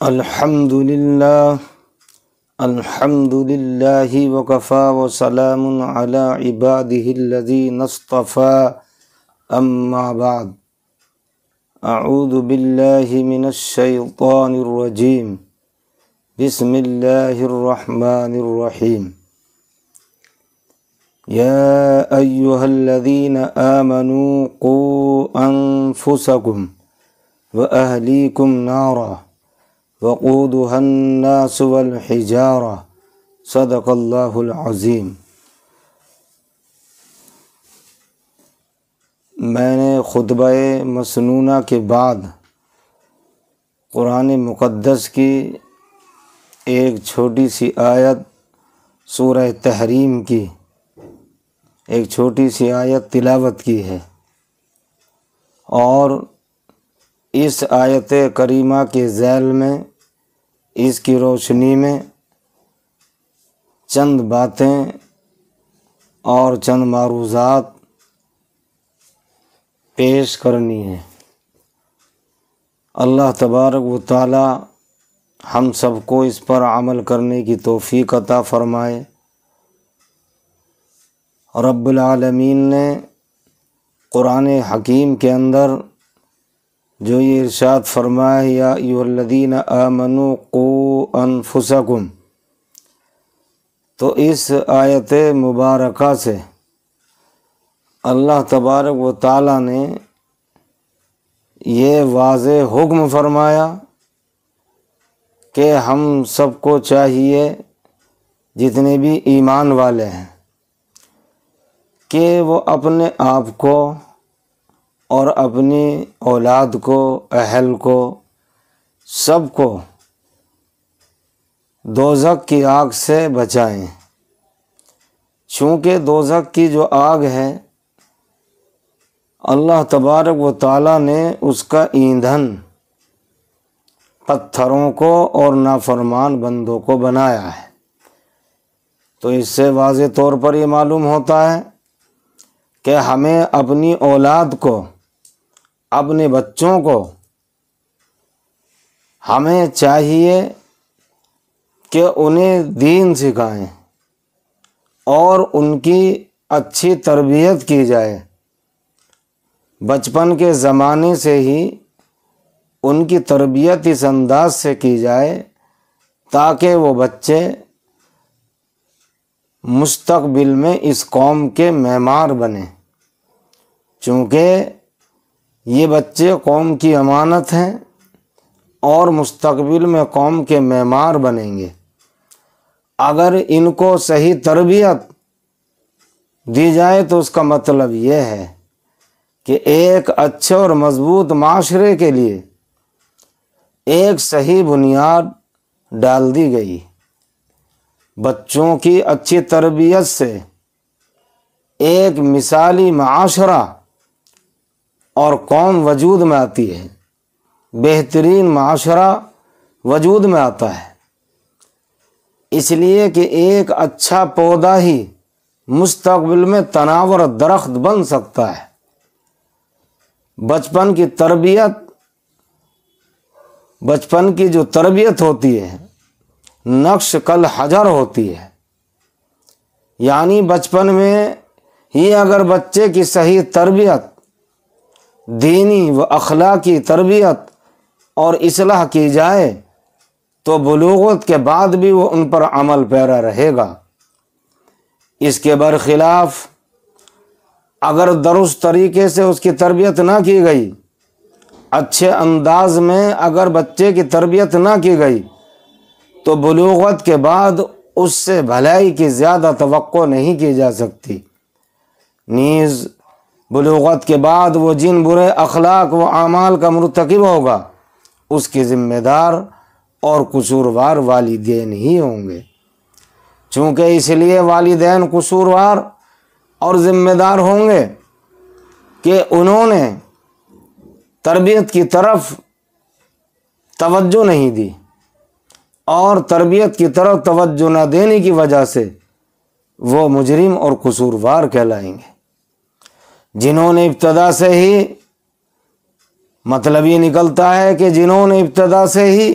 الحمد للہ وکفیٰ وسلام علی عبادہ الذین اصطفیٰ اما بعد اعوذ باللہ من الشیطان الرجیم بسم اللہ الرحمن الرحیم یا ایہا الذین آمنوا قوا انفسکم واہلیکم نارا وقودها الناس والحجارة صدق اللہ العظیم۔ میں نے خطبہ مسنونہ کے بعد قرآن مقدس کی ایک چھوٹی سی آیت سورہ تحریم کی ایک چھوٹی سی آیت تلاوت کی ہے، اور اس آیت کریمہ کے ذیل میں اس کی روشنی میں چند باتیں اور چند معروضات پیش کرنی ہیں۔ اللہ تبارک و تعالی ہم سب کو اس پر عمل کرنے کی توفیق عطا فرمائے۔ رب العالمین نے قرآن حکیم کے اندر جو یہ ارشاد فرمایا یا ایھا الذین آمنوا قوا انفسکم، تو اس آیت مبارکہ سے اللہ تبارک و تعالیٰ نے یہ واضح حکم فرمایا کہ ہم سب کو چاہیے، جتنے بھی ایمان والے ہیں، کہ وہ اپنے آپ کو اور اپنی اولاد کو، اہل کو، سب کو دوزخ کی آگ سے بچائیں، چونکہ دوزخ کی جو آگ ہے اللہ تبارک و تعالیٰ نے اس کا ایندھن پتھروں کو اور نافرمان بندوں کو بنایا ہے۔ تو اس سے واضح طور پر یہ معلوم ہوتا ہے کہ ہمیں اپنی اولاد کو، اپنے بچوں کو ہمیں چاہیے کہ انہیں دین سکھائیں اور ان کی اچھی تربیت کی جائے، بچپن کے زمانے سے ہی ان کی تربیت اس انداز سے کی جائے تاکہ وہ بچے مستقبل میں اس قوم کے معمار بنیں، چونکہ یہ بچے قوم کی امانت ہیں اور مستقبل میں قوم کے معمار بنیں گے۔ اگر ان کو صحیح تربیت دی جائے تو اس کا مطلب یہ ہے کہ ایک اچھے اور مضبوط معاشرے کے لیے ایک صحیح بنیاد ڈال دی گئی۔ بچوں کی اچھی تربیت سے ایک مثالی معاشرہ اور قوم وجود میں آتی ہے، بہترین معاشرہ وجود میں آتا ہے۔ اس لیے کہ ایک اچھا پودا ہی مستقبل میں تناور درخت بن سکتا ہے۔ بچپن کی جو تربیت ہوتی ہے نقش کل حجر ہوتی ہے، یعنی بچپن میں ہی اگر بچے کی صحیح تربیت، دینی و اخلاقی تربیت اور اصلاح کی جائے تو بلوغت کے بعد بھی وہ ان پر عمل پیرا رہے گا۔ اس کے برخلاف اگر درست طریقے سے اس کی تربیت نہ کی گئی، اچھے انداز میں اگر بچے کی تربیت نہ کی گئی تو بلوغت کے بعد اس سے بھلائی کی زیادہ توقع نہیں کی جا سکتی۔ نیز بلوغت کے بعد وہ جن برے اخلاق و اعمال کا مرتکب ہوگا اس کی ذمہ دار اور قصوروار والدین ہی ہوں گے، چونکہ اس لیے والدین قصوروار اور ذمہ دار ہوں گے کہ انہوں نے تربیت کی طرف توجہ نہیں دی، اور تربیت کی طرف توجہ نہ دینے کی وجہ سے وہ مجرم اور قصوروار کہلائیں گے۔ جنہوں نے ابتدا سے ہی مطلب یہ نکلتا ہے کہ جنہوں نے ابتدا سے ہی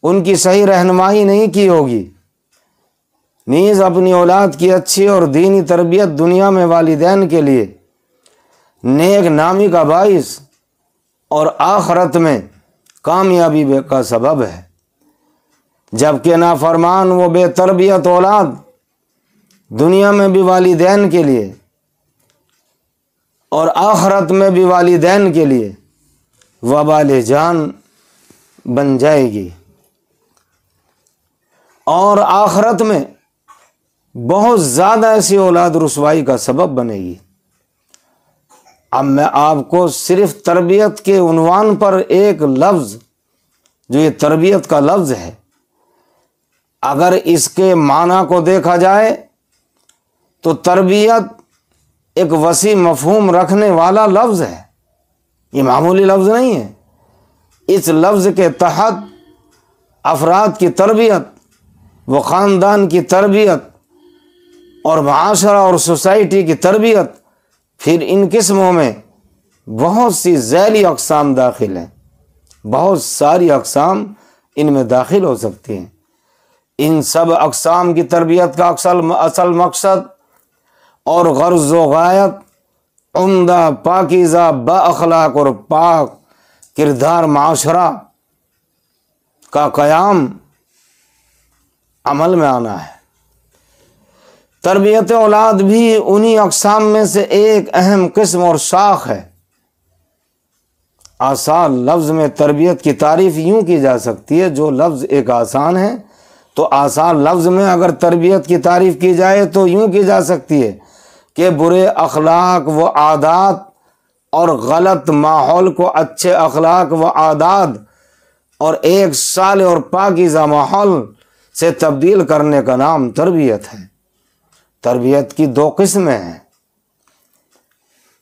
ان کی صحیح رہنمائی نہیں کی ہوگی، نیز اپنی اولاد کی اچھی اور دینی تربیت دنیا میں والدین کے لیے نیک نامی کا باعث اور آخرت میں کامیابی کا سبب ہے، جبکہ نافرمان وہ بے تربیت اولاد دنیا میں بھی والدین کے لیے اور آخرت میں بھی والدین کے لیے وبال جان بن جائے گی، اور آخرت میں بہت زیادہ ایسی اولاد رسوائی کا سبب بنے گی۔ اب میں آپ کو صرف تربیت کے عنوان پر ایک لفظ، جو یہ تربیت کا لفظ ہے، اگر اس کے معنی کو دیکھا جائے تو تربیت ایک وسیع مفہوم رکھنے والا لفظ ہے، یہ معمولی لفظ نہیں ہے۔ اس لفظ کے تحت افراد کی تربیت، وہ خاندان کی تربیت اور معاشرہ اور سوسائٹی کی تربیت، پھر ان قسموں میں بہت سی ذیلی اقسام داخل ہیں، بہت ساری اقسام ان میں داخل ہو سکتی ہیں۔ ان سب اقسام کی تربیت کا اصل مقصد اور غرض و غایت عمدہ، پاکیزہ، با اخلاق اور پاک کردار معاشرہ کا قیام عمل میں آنا ہے۔ تربیت اولاد بھی انہی اقسام میں سے ایک اہم قسم اور شاخ ہے۔ آسان لفظ میں تربیت کی تعریف یوں کی جا سکتی ہے، جو لفظ ایک آسان ہے تو آسان لفظ میں اگر تربیت کی تعریف کی جائے تو یوں کی جا سکتی ہے کہ برے اخلاق و عادات اور غلط ماحول کو اچھے اخلاق و عادات اور ایک صالح اور پاکیزہ ماحول سے تبدیل کرنے کا نام تربیت ہے۔ تربیت کی دو قسمیں ہیں۔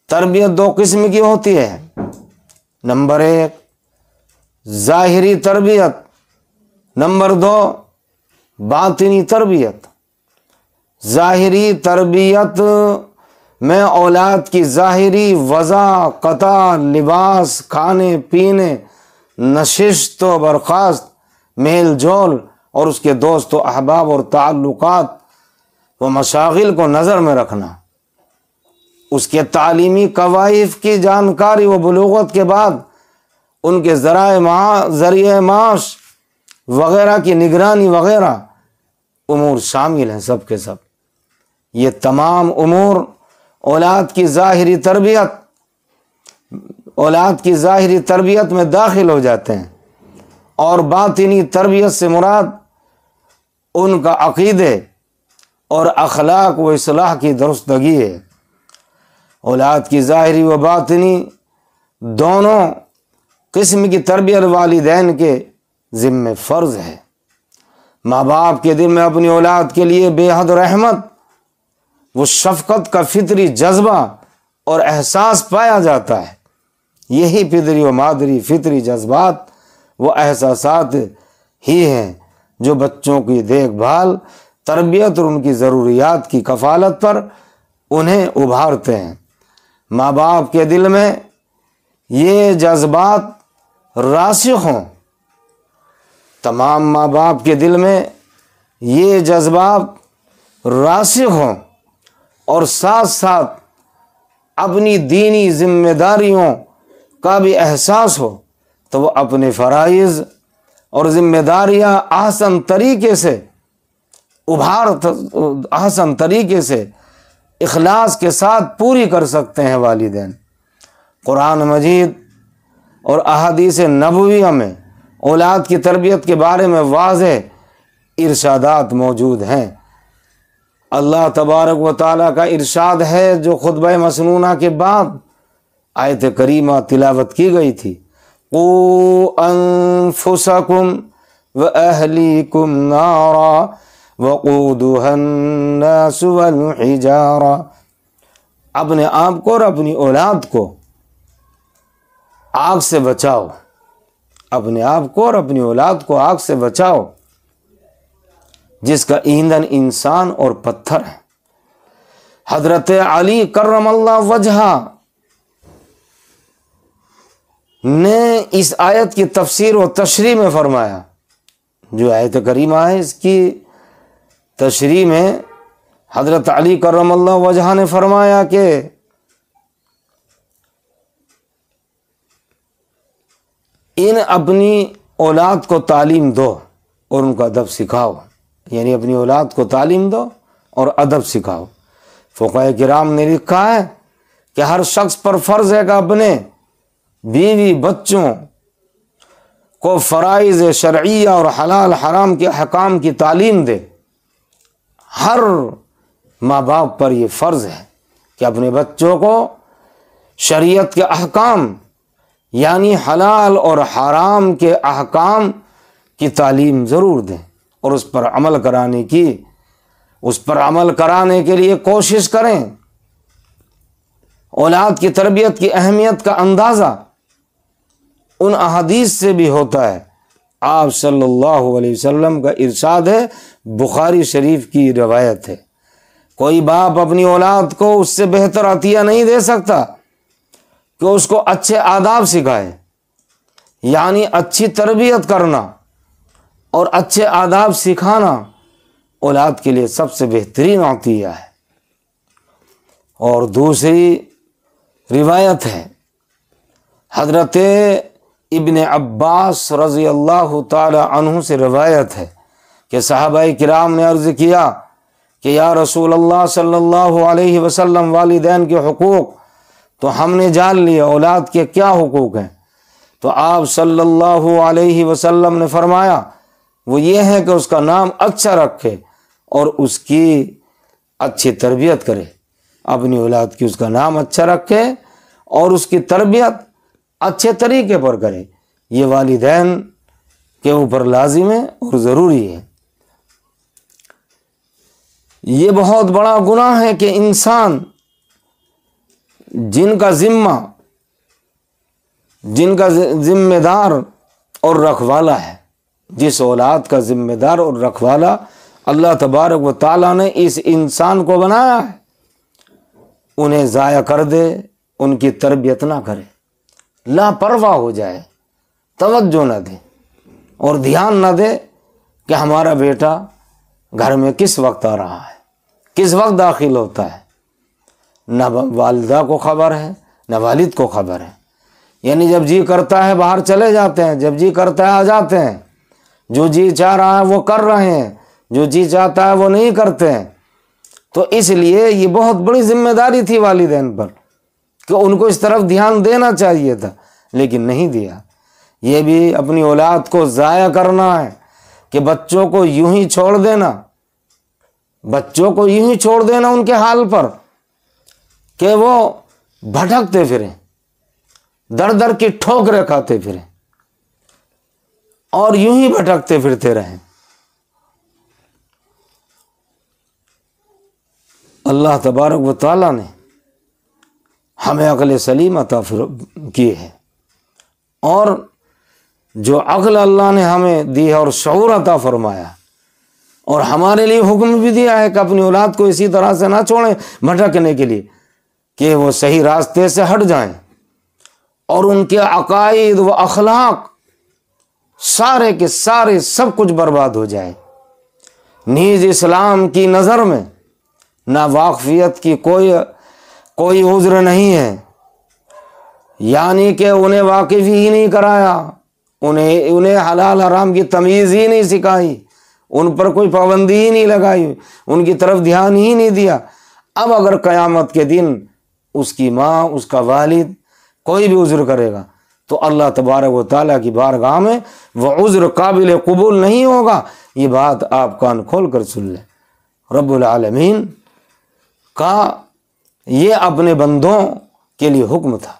تربیت دو قسم کی ہوتی ہے۔ نمبر ایک ظاہری تربیت، نمبر دو باطنی تربیت۔ ظاہری تربیت میں اولاد کی ظاہری وضع، قطع، لباس، کھانے پینے، نشست و برخاست، میل جول اور اس کے دوست و احباب اور تعلقات و مشاغل کو نظر میں رکھنا، اس کے تعلیمی قواعد کی جانکاری و بلوغت کے بعد ان کے ذریعہ معاش وغیرہ کی نگرانی وغیرہ امور شامل ہیں۔ سب کے سب یہ تمام امور اولاد کی ظاہری تربیت میں داخل ہو جاتے ہیں، اور باطنی تربیت سے مراد ان کا عقیدے اور اخلاق و اصلاح کی درستگی ہے۔ اولاد کی ظاہری و باطنی دونوں قسم کی تربیت والدین کے ذمہ فرض ہے۔ ماں باپ کے دل میں اپنی اولاد کے لیے بے حد رحمت، وہ شفقت کا فطری جذبہ اور احساس پایا جاتا ہے۔ یہی پدری و مادری فطری جذبات وہ احساسات ہی ہیں جو بچوں کی دیکھ بھال، تربیت اور ان کی ضروریات کی کفالت پر انہیں ابھارتے ہیں۔ ماں باپ کے دل میں یہ جذبات راسخ ہوں، تمام ماں باپ کے دل میں یہ جذبات راسخ ہوں اور ساتھ ساتھ اپنی دینی ذمہ داریوں کا بھی احساس ہو، تو وہ اپنے فرائض اور ذمہ داریاں احسن طریقے سے اخلاص کے ساتھ پوری کر سکتے ہیں والدین۔ قرآن مجید اور احادیث نبویہ میں اولاد کی تربیت کے بارے میں واضح ارشادات موجود ہیں۔ اللہ تبارک و تعالیٰ کا ارشاد ہے جو خطبہ مسنونہ کے بعد آیت کریمہ تلاوت کی گئی تھی، قُوا أَنفُسَكُمْ وَأَهْلِيكُمْ نَارًا وَقُودُهَا النَّاسُ وَالْحِجَارَةُ، اپنے آپ کو اور اپنی اولاد کو آگ سے بچاؤ، اپنے آپ کو اور اپنی اولاد کو آگ سے بچاؤ جس کا ایندھن انسان اور پتھر ہے۔ حضرت علی کرم اللہ وجہہ نے اس آیت کی تفسیر و تشریح میں فرمایا جو آیت کریمہ ہے اس کی تشریح میں حضرت علی کرم اللہ وجہہ نے فرمایا کہ ان اپنی اولاد کو تعلیم دو اور ان کو ادب سکھاؤ، یعنی اپنی اولاد کو تعلیم دو اور ادب سکھاؤ۔ فقہاء کرام نے لکھا ہے کہ ہر شخص پر فرض ہے کہ اپنے بیوی بچوں کو فرائض شرعیہ اور حلال حرام کے احکام کی تعلیم دے۔ ہر ماں باپ پر یہ فرض ہے کہ اپنے بچوں کو شریعت کے احکام یعنی حلال اور حرام کے احکام کی تعلیم ضرور دیں اور اس پر عمل کرانے کے لیے کوشش کریں۔ اولاد کی تربیت کی اہمیت کا اندازہ ان احادیث سے بھی ہوتا ہے۔ آپ صلی اللہ علیہ وسلم کا ارشاد ہے، بخاری شریف کی روایت ہے، کوئی باپ اپنی اولاد کو اس سے بہتر عطیہ نہیں دے سکتا کہ اس کو اچھے آداب سکھائے، یعنی اچھی تربیت کرنا اور اچھے آداب سکھانا اولاد کے لیے سب سے بہترین عطیہ ہے۔ اور دوسری روایت ہے، حضرت ابن عباس رضی اللہ تعالی عنہ سے روایت ہے کہ صحابہ کرام نے عرض کیا کہ یا رسول اللہ صلی اللہ علیہ وسلم، والدین کے حقوق تو ہم نے جان لیا، اولاد کے کیا حقوق ہیں؟ تو آپ صلی اللہ علیہ وسلم نے فرمایا وہ یہ ہے کہ اس کا نام اچھا رکھے اور اس کی اچھی تربیت کرے، اپنی اولاد کی اس کا نام اچھا رکھے اور اس کی تربیت اچھے طریقے پر کرے۔ یہ والدین کے اوپر لازم ہے اور ضروری ہے۔ یہ بہت بڑا گناہ ہے کہ انسان جن کا ذمہ دار اور رکھوالا ہے، جس اولاد کا ذمہ دار اور رکھوالا اللہ تبارک و تعالیٰ نے اس انسان کو بنایا ہے، انہیں ضائع کر دے، ان کی تربیت نہ کرے، لاپرواہ ہو جائے، توجہ نہ دے اور دھیان نہ دے کہ ہمارا بیٹا گھر میں کس وقت آ رہا ہے، کس وقت داخل ہوتا ہے، نہ والدہ کو خبر ہے نہ والد کو خبر ہے، یعنی جب جی کرتا ہے باہر چلے جاتے ہیں، جب جی کرتا ہے آ جاتے ہیں، جو جی چاہ رہا ہے وہ کر رہے ہیں، جو جی چاہتا ہے وہ نہیں کرتے ہیں۔ تو اس لیے یہ بہت بڑی ذمہ داری تھی والدین پر کہ ان کو اس طرف دھیان دینا چاہیے تھا، لیکن نہیں دیا۔ یہ بھی اپنی اولاد کو ضائع کرنا ہے کہ بچوں کو یوں ہی چھوڑ دینا ان کے حال پر کہ وہ بھٹکتے پھریں، در در کی ٹھوکریں کھاتے پھریں اور یوں ہی بھٹکتے پھرتے رہیں۔ اللہ تبارک و تعالیٰ نے ہمیں عقل سلیم عطا کی ہے، اور جو عقل اللہ نے ہمیں دی ہے اور شعور عطا فرمایا اور ہمارے لیے حکم بھی دیا ہے کہ اپنی اولاد کو اسی طرح سے نہ چھوڑیں بھٹکنے کے لیے کہ وہ صحیح راستے سے ہٹ جائیں اور ان کے عقائد و اخلاق سارے کے سارے سب کچھ برباد ہو جائے۔ نیز اسلام کی نظر میں نا واقفیت کی کوئی عذر نہیں ہے، یعنی کہ انہیں واقف ہی نہیں کرایا، انہیں حلال حرام کی تمیز ہی نہیں سکھائی، ان پر کوئی پابندی ہی نہیں لگائی، ان کی طرف دھیان ہی نہیں دیا۔ اب اگر قیامت کے دن اس کی ماں، اس کا والد کوئی بھی عذر کرے گا تو اللہ تبارک و تعالیٰ کی بارگاہ میں وہ عذر قابل قبول نہیں ہوگا۔ یہ بات آپ کان کھول کر سن لیں۔ رب العالمین کا یہ اپنے بندوں کے لیے حکم تھا،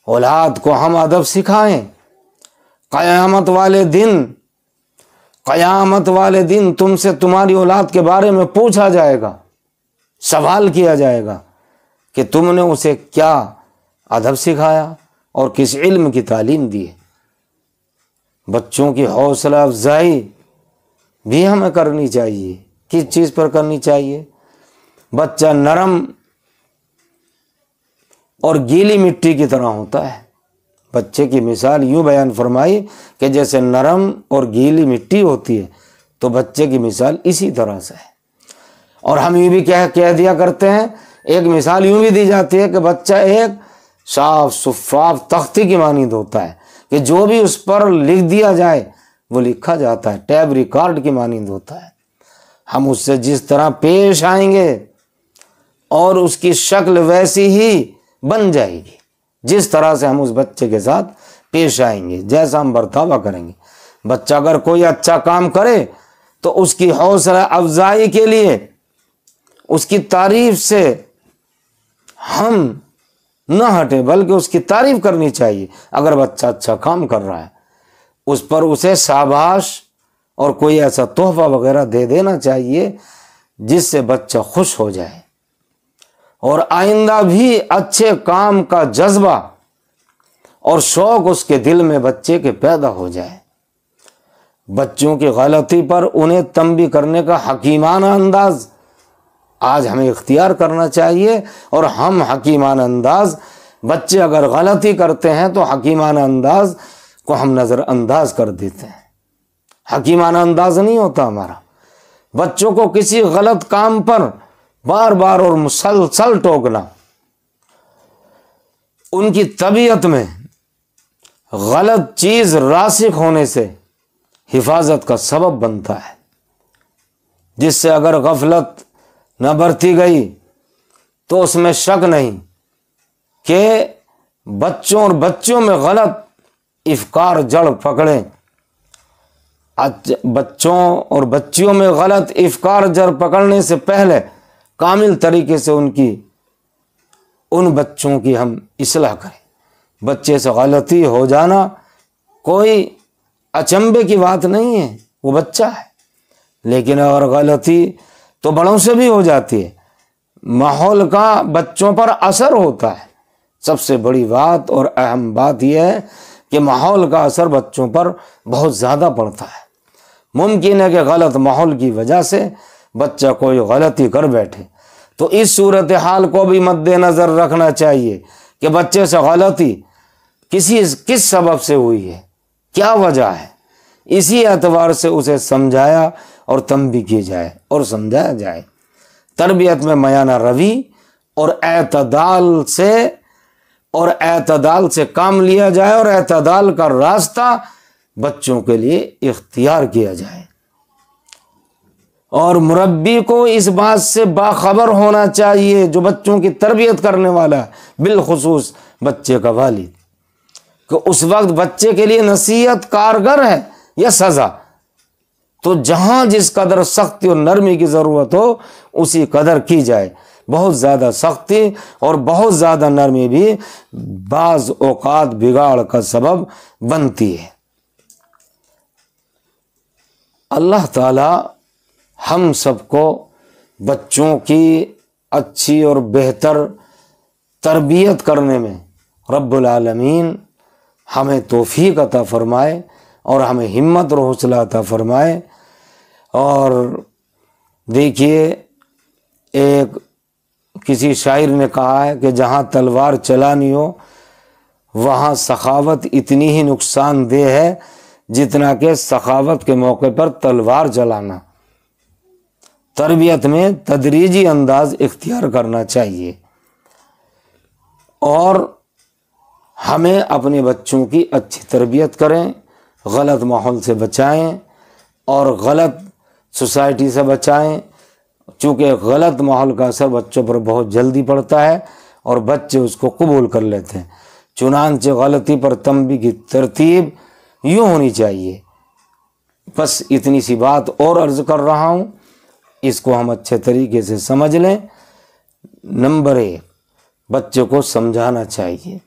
اولاد کو ہم ادب سکھائیں۔ قیامت والے دن تم سے تمہاری اولاد کے بارے میں پوچھا جائے گا، سوال کیا جائے گا کہ تم نے اسے کیا ادب سکھایا اور کس علم کی تعلیم دی ہے۔ بچوں کی حوصلہ افزائی بھی ہمیں کرنی چاہیے۔ کس چیز پر کرنی چاہیے؟ بچہ نرم اور گیلی مٹی کی طرح ہوتا ہے، بچے کی مثال یوں بیان فرمائی کہ جیسے نرم اور گیلی مٹی ہوتی ہے تو بچے کی مثال اسی طرح سے ہے۔ اور ہم یوں بھی کہہ دیا کرتے ہیں، ایک مثال یوں بھی دی جاتی ہے کہ بچہ ایک صاف شفاف تختی کی مانند ہوتا ہے کہ جو بھی اس پر لکھ دیا جائے وہ لکھا جاتا ہے، ٹیپ ریکارڈ کی مانند ہوتا ہے۔ ہم اس سے جس طرح پیش آئیں گے اور اس کی شکل ویسی ہی بن جائے گی، جس طرح سے ہم اس بچے کے ساتھ پیش آئیں گے، جیسا ہم برتاوا کریں گے۔ بچہ اگر کوئی اچھا کام کرے تو اس کی حوصلہ افزائی کے لیے اس کی تعریف سے ہم نہ ہٹیں بلکہ اس کی تعریف کرنی چاہیے۔ اگر بچہ اچھا کام کر رہا ہے اس پر اسے شاباش اور کوئی ایسا تحفہ وغیرہ دے دینا چاہیے جس سے بچہ خوش ہو جائے اور آئندہ بھی اچھے کام کا جذبہ اور شوق اس کے دل میں بچے کے پیدا ہو جائے۔ بچوں کی غلطی پر انہیں تنبیہ کرنے کا حکیمانہ انداز آج ہمیں اختیار کرنا چاہیے، اور ہم حکیمانہ انداز، بچے اگر غلطی کرتے ہیں تو حکیمانہ انداز کو ہم نظر انداز کر دیتے ہیں۔ حکیمانہ انداز نہیں ہوتا ہمارا۔ بچوں کو کسی غلط کام پر بار بار اور مسلسل ٹوکنا ان کی طبیعت میں غلط چیز راسخ ہونے سے حفاظت کا سبب بنتا ہے، جس سے اگر غفلت نہ برتی گئی تو اس میں شک نہیں کہ بچوں اور بچیوں میں غلط افکار جڑ پکڑیں۔ بچوں اور بچیوں میں غلط افکار جڑ پکڑنے سے پہلے کامل طریقے سے ان بچوں کی ہم اصلاح کریں۔ بچے سے غلطی ہو جانا کوئی اچنبے کی بات نہیں ہے، وہ بچہ ہے، لیکن اگر غلطی تو بڑوں سے بھی ہو جاتی ہے۔ ماحول کا بچوں پر اثر ہوتا ہے۔ سب سے بڑی بات اور اہم بات یہ ہے کہ ماحول کا اثر بچوں پر بہت زیادہ پڑتا ہے۔ ممکن ہے کہ غلط ماحول کی وجہ سے بچہ کوئی غلطی کر بیٹھے، تو اس صورتحال کو بھی مد نظر رکھنا چاہیے کہ بچے سے غلطی کس سبب سے ہوئی ہے، کیا وجہ ہے، اسی اعتبار سے اسے سمجھایا اور تنبیہ کی جائے اور سمجھایا جائے۔ تربیت میں میانہ روی اور اعتدال سے کام لیا جائے اور اعتدال کا راستہ بچوں کے لیے اختیار کیا جائے، اور مربی کو اس بات سے باخبر ہونا چاہیے جو بچوں کی تربیت کرنے والا ہے، بالخصوص بچے کا والد، کہ اس وقت بچے کے لیے نصیحت کارگر ہے یا سزا۔ تو جہاں جس قدر سختی اور نرمی کی ضرورت ہو اسی قدر کی جائے۔ بہت زیادہ سختی اور بہت زیادہ نرمی بھی بعض اوقات بگاڑ کا سبب بنتی ہے۔ اللہ تعالی ہم سب کو بچوں کی اچھی اور بہتر تربیت کرنے میں رب العالمین ہمیں توفیق عطا فرمائے اور ہمیں ہمت اور حوصلہ عطا فرمائے۔ اور دیکھیے، ایک کسی شاعر نے کہا ہے کہ جہاں تلوار چلانی ہو وہاں سخاوت اتنی ہی نقصان دہ ہے جتنا کہ سخاوت کے موقع پر تلوار چلانا۔ تربیت میں تدریجی انداز اختیار کرنا چاہیے، اور ہمیں اپنے بچوں کی اچھی تربیت کریں، غلط ماحول سے بچائیں اور غلط سوسائٹی سے بچائیں، چونکہ غلط ماحول کا اثر بچوں پر بہت جلدی پڑتا ہے اور بچے اس کو قبول کر لیتے ہیں۔ چنانچہ غلطی پر تنبیہ کی ترتیب یوں ہونی چاہیے۔ بس اتنی سی بات اور عرض کر رہا ہوں، اس کو ہم اچھے طریقے سے سمجھ لیں۔ نمبر 1، بچے کو سمجھانا چاہیے۔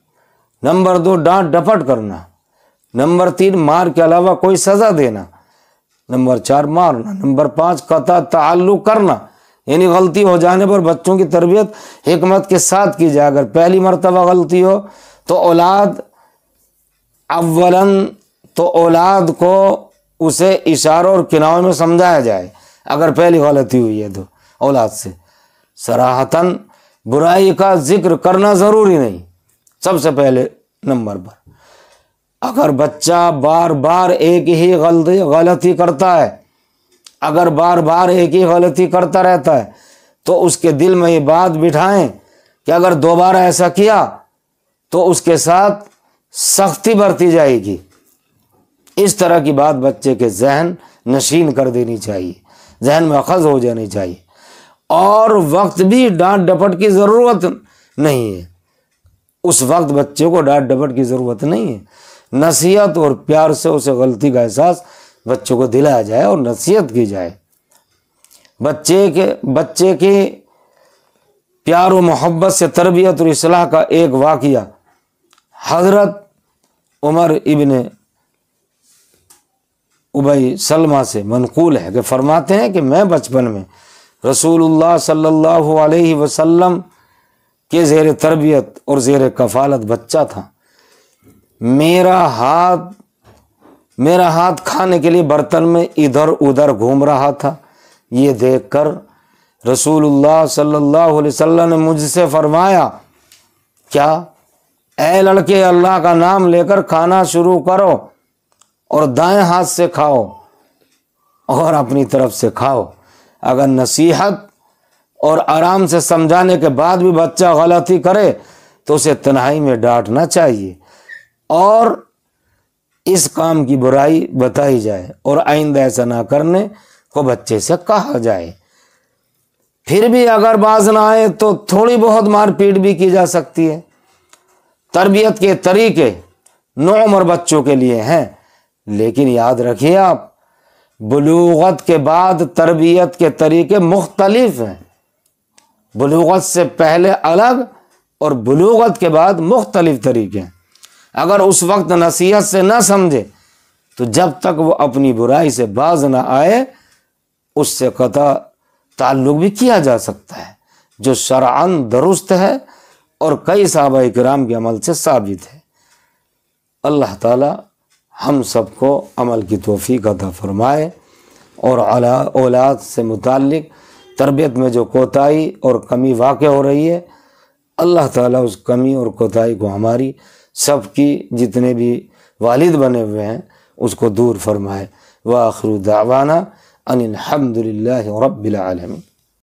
نمبر 2، ڈانٹ ڈپٹ کرنا۔ نمبر 3، مار کے علاوہ کوئی سزا دینا۔ نمبر 4، مارنا۔ نمبر 5، قطع تعلق کرنا، یعنی غلطی ہو جانے پر بچوں کی تربیت حکمت کے ساتھ کی جائے۔ اگر پہلی مرتبہ غلطی ہو تو اولاد کو اسے اشاروں اور کنایوں میں سمجھایا جائے۔ اگر پہلی غلطی ہوئی ہے تو اولاد سے صراحتاً برائی کا ذکر کرنا ضروری نہیں، سب سے پہلے نمبر پر اگر بچہ بار بار ایک ہی غلطی کرتا ہے، اگر بار بار ایک ہی غلطی کرتا رہتا ہے، تو اس کے دل میں یہ بات بٹھائیں کہ اگر دوبارہ ایسا کیا تو اس کے ساتھ سختی برتی جائے گی۔ اس طرح کی بات بچے کے ذہن نشین کر دینی چاہیے، ذہن میں اخذ ہو جانی چاہیے۔ اور وقت بھی ڈانٹ ڈپٹ کی ضرورت نہیں ہے، اس وقت بچے کو ڈانٹ ڈپٹ کی ضرورت نہیں ہے، نصیحت اور پیار سے اسے غلطی کا احساس بچوں کو دلایا جائے اور نصیحت کی جائے۔ بچے کی پیار و محبت سے تربیت اور اصلاح کا ایک واقعہ حضرت عمر ابن ابی سلمہ سے منقول ہے کہ فرماتے ہیں کہ میں بچپن میں رسول اللہ صلی اللہ علیہ وسلم کے زیر تربیت اور زیر کفالت بچہ تھا۔ میرا ہاتھ کھانے کے لیے برتن میں ادھر ادھر گھوم رہا تھا۔ یہ دیکھ کر رسول اللہ صلی اللہ علیہ وسلم نے مجھ سے فرمایا، کیا اے لڑکے، اللہ کا نام لے کر کھانا شروع کرو اور دائیں ہاتھ سے کھاؤ اور اپنی طرف سے کھاؤ۔ اگر نصیحت اور آرام سے سمجھانے کے بعد بھی بچہ غلطی کرے تو اسے تنہائی میں ڈانٹنا چاہیے اور اس کام کی برائی بتائی جائے اور آئندہ ایسا نہ کرنے کو بچے سے کہا جائے۔ پھر بھی اگر باز نہ آئے تو تھوڑی بہت مار پیٹ بھی کی جا سکتی ہے۔ تربیت کے طریقے نوعمر بچوں کے لیے ہیں، لیکن یاد رکھیے آپ، بلوغت کے بعد تربیت کے طریقے مختلف ہیں۔ بلوغت سے پہلے الگ اور بلوغت کے بعد مختلف طریقے ہیں۔ اگر اس وقت نصیحت سے نہ سمجھے تو جب تک وہ اپنی برائی سے باز نہ آئے اس سے قطع تعلق بھی کیا جا سکتا ہے، جو شرعاً درست ہے اور کئی صحابہ کرام کے عمل سے ثابت ہے۔ اللہ تعالی ہم سب کو عمل کی توفیق عطا فرمائے اور اولاد سے متعلق تربیت میں جو کوتاہی اور کمی واقع ہو رہی ہے، اللہ تعالیٰ اس کمی اور کوتاہی کو ہماری سب کی جتنے بھی والد بنے ہوئے ہیں اس کو دور فرمائے۔ وآخر دعوانا ان الحمد للہ رب العالمین۔